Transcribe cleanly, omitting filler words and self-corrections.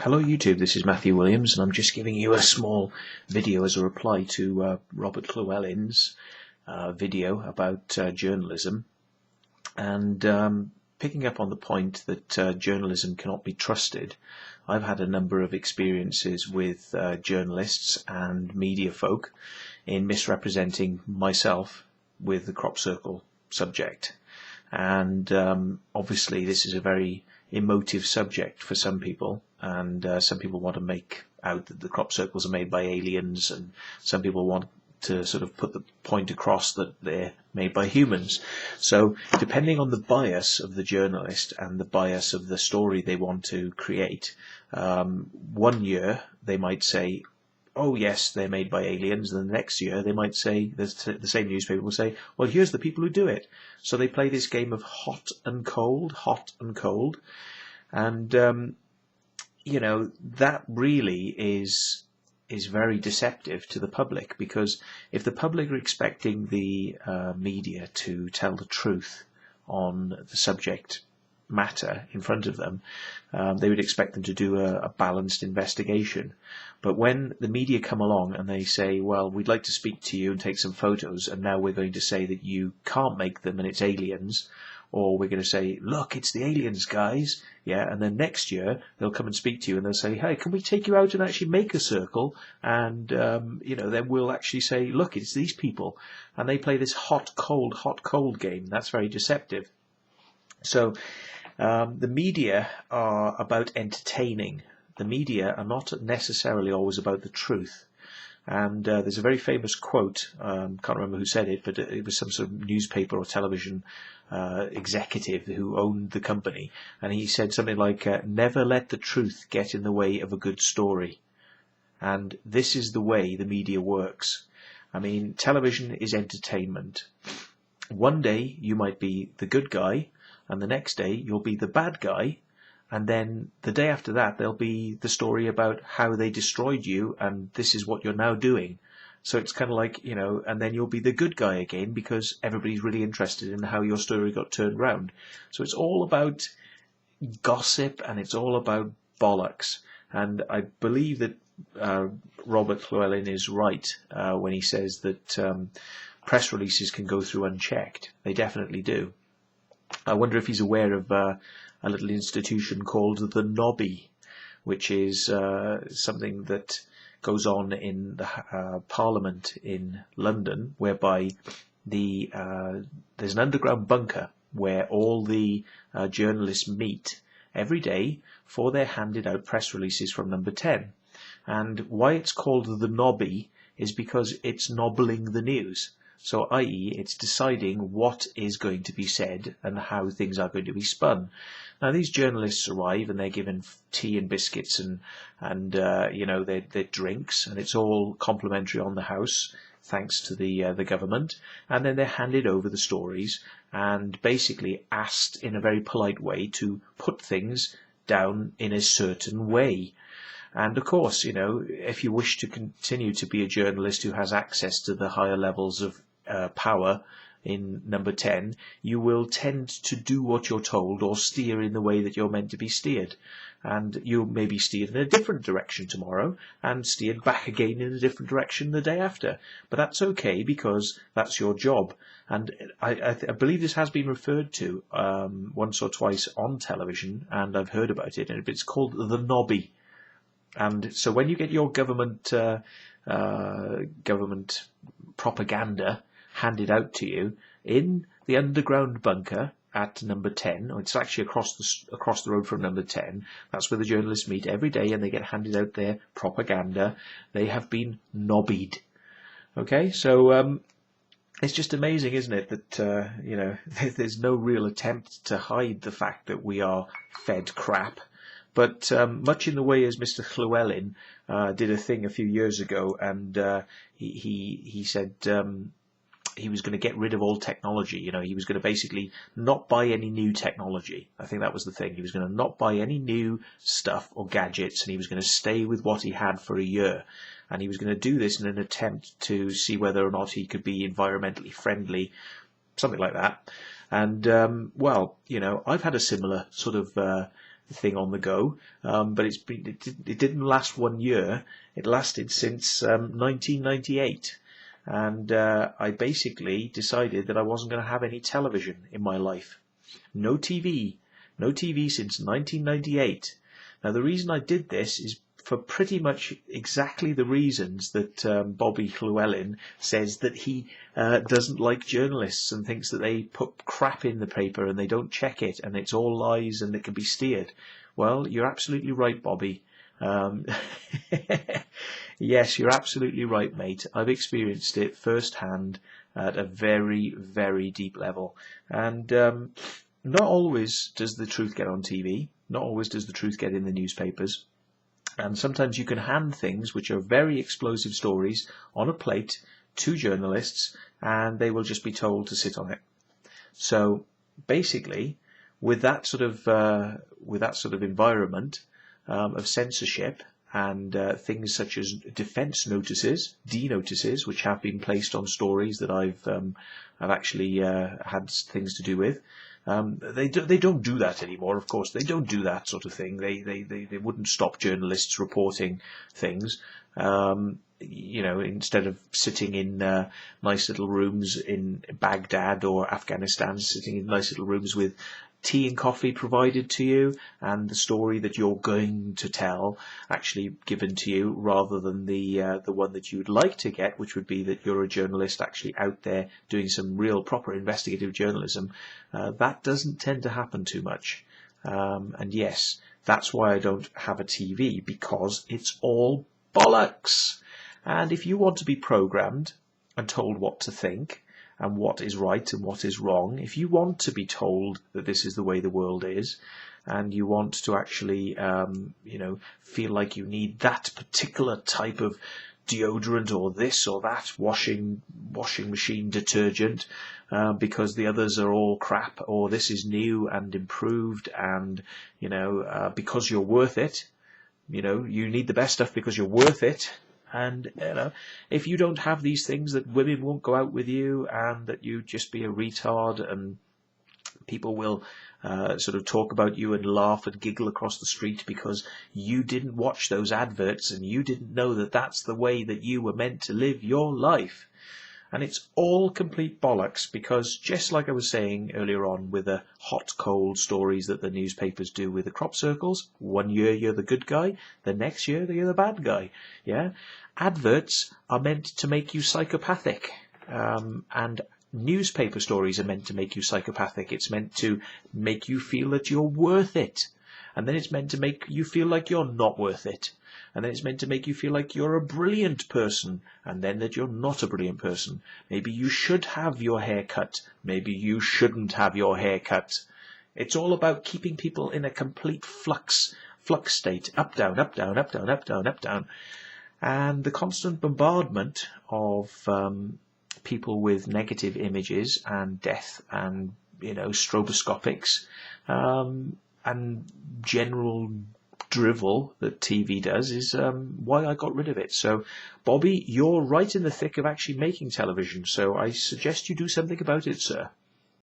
Hello YouTube, this is Matthew Williams and I'm just giving you a small video as a reply to Robert Llewellyn's video about journalism, and picking up on the point that journalism cannot be trusted. I've had a number of experiences with journalists and media folk in misrepresenting myself with the crop circle subject, and obviously this is a very emotive subject for some people, and some people want to make out that the crop circles are made by aliens, and some people want to sort of put the point across that they're made by humans. So depending on the bias of the journalist and the bias of the story they want to create, one year they might say, oh yes, they're made by aliens, and the next year they might say, the same newspaper will say, well, here's the people who do it. So they play this game of hot and cold, and you know, that really is very deceptive to the public, because if the public are expecting the media to tell the truth on the subject matter in front of them, they would expect them to do a balanced investigation. But when the media come along and they say, well, we'd like to speak to you and take some photos, and now we're going to say that you can't make them and it's aliens, or we're going to say, look, it's the aliens, guys, yeah, and then next year they'll come and speak to you and they'll say, hey, can we take you out and actually make a circle, and you know, then we'll actually say, look, it's these people, and they play this hot cold game. That's very deceptive. So the media are about entertaining. The media are not necessarily always about the truth. And there's a very famous quote, can't remember who said it, but it was some sort of newspaper or television executive who owned the company, and he said something like, never let the truth get in the way of a good story. And this is the way the media works. I mean, television is entertainment. One day you might be the good guy, and the next day you'll be the bad guy, and then the day after that there'll be the story about how they destroyed you and this is what you're now doing. So it's kind of like, you know, and then you'll be the good guy again because everybody's really interested in how your story got turned round. So it's all about gossip and it's all about bollocks. And I believe that Robert Llewellyn is right when he says that press releases can go through unchecked. They definitely do. I wonder if he's aware of a little institution called the knobby, which is something that goes on in the Parliament in London, whereby there's an underground bunker where all the journalists meet every day for their handed out press releases from Number 10. And why it's called the knobby is because it's nobbling the news. So, i.e., it's deciding what is going to be said and how things are going to be spun. Now, these journalists arrive and they're given tea and biscuits and you know, their drinks, and it's all complimentary on the house, thanks to the government. And then they're handed over the stories and basically asked in a very polite way to put things down in a certain way. And of course, you know, if you wish to continue to be a journalist who has access to the higher levels of power in Number 10, you will tend to do what you're told or steer in the way that you're meant to be steered. And you may be steered in a different direction tomorrow and steered back again in a different direction the day after. But that's okay, because that's your job. And I believe this has been referred to once or twice on television, and I've heard about it, and it's called the knobby. And so when you get your government propaganda handed out to you in the underground bunker at Number 10, or it's actually across the road from Number 10, that's where the journalists meet every day and they get handed out their propaganda. They have been nobbied. Okay, so it's just amazing, isn't it, that you know, there's no real attempt to hide the fact that we are fed crap. But much in the way as Mr. Fluellin did a thing a few years ago, and he said he was going to get rid of all technology. You know, he was going to basically not buy any new technology. I think that was the thing. He was going to not buy any new stuff or gadgets, and he was going to stay with what he had for a year. And he was going to do this in an attempt to see whether or not he could be environmentally friendly, something like that. And well, you know, I've had a similar sort of thing on the go, but it didn't last 1 year. It lasted since 1998. And I basically decided that I wasn't going to have any television in my life. No TV. No TV since 1998. Now, the reason I did this is for pretty much exactly the reasons that Bobby Llewellyn says that he doesn't like journalists and thinks that they put crap in the paper and they don't check it and it's all lies and it can be steered. Well, you're absolutely right, Bobby. Yes, you're absolutely right, mate. I've experienced it firsthand at a very, very deep level. And not always does the truth get on TV. Not always does the truth get in the newspapers. And sometimes you can hand things which are very explosive stories on a plate to journalists, and they will just be told to sit on it. So basically, with that sort of environment of censorship and things such as defence notices, D notices, which have been placed on stories that I've actually had things to do with. They don't do that anymore. Of course, they don't do that sort of thing. They wouldn't stop journalists reporting things. Instead of sitting in nice little rooms in Baghdad or Afghanistan, sitting in nice little rooms with tea and coffee provided to you and the story that you're going to tell actually given to you, rather than the one that you'd like to get, which would be that you're a journalist actually out there doing some real proper investigative journalism. That doesn't tend to happen too much. And yes, that's why I don't have a TV, because it's all bollocks. And if you want to be programmed and told what to think and what is right and what is wrong, if you want to be told that this is the way the world is, and you want to actually, feel like you need that particular type of deodorant or this or that washing machine detergent, because the others are all crap, or this is new and improved, and because you're worth it, you need the best stuff because you're worth it. And if you don't have these things, that women won't go out with you, and that you just be a retard, and people will sort of talk about you and laugh and giggle across the street because you didn't watch those adverts and you didn't know that that's the way that you were meant to live your life. And it's all complete bollocks, because just like I was saying earlier on with the hot cold stories that the newspapers do with the crop circles, 1 year you're the good guy, the next year you're the bad guy. Yeah, adverts are meant to make you psychopathic, and newspaper stories are meant to make you psychopathic. It's meant to make you feel that you're worth it, and then it's meant to make you feel like you're not worth it. And then it's meant to make you feel like you're a brilliant person, and then that you're not a brilliant person. Maybe you should have your hair cut. Maybe you shouldn't have your hair cut. It's all about keeping people in a complete flux state. Up, down, up, down, up, down, up, down, up, down. And the constant bombardment of people with negative images and death and, stroboscopics and general drivel that TV does is why I got rid of it. So, Bobby, you're right in the thick of actually making television, so I suggest you do something about it, sir.